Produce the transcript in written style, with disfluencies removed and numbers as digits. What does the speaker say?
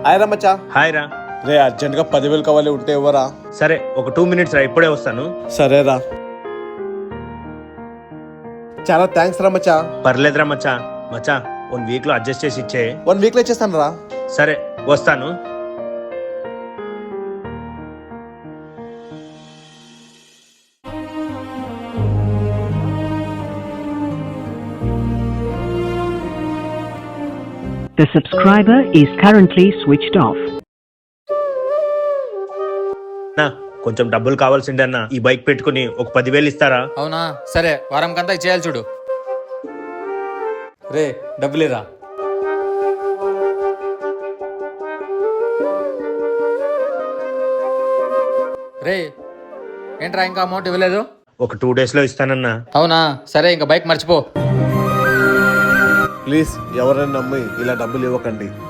Hi రా మచ్చా. Hi రా. రే అర్జెంట్గా 10,000 కావాలి, ఉంటే ఇవ్వరా? సరే ఒక 2 minutes రా, ఇప్పుడే వస్తాను. సరేరా. చాలా థ్యాంక్స్ రా మచ్చా. పర్లేదురా మచ్చా. మచ్చా 1 week లో అడ్జస్ట్ చేసి ఇచ్చే. 1 weekలో ఇచ్చేస్తాను రా. సరే వస్తాను. The subscriber is currently switched off. నా కొంచెం డబ్బులు కావాల్సిండే అన్న. ఈ బైక్ పెట్టుకుని ఒక 10,000 ఇస్తారా? అవునా, సరే వారంకంతా ఇచ్చేయాలి చూడు. రే డబ్బులేరా. రే ఏంట్రా ఇంకా అమౌంట్ ఇవ్వలేదు? ఒక 2 days లో ఇస్తానన్నా. అవునా, సరే ఇంకా బైక్ మర్చిపో. ప్లీజ్ ఎవరైనా నమ్మి ఇలా డబ్బులు ఇవ్వకండి.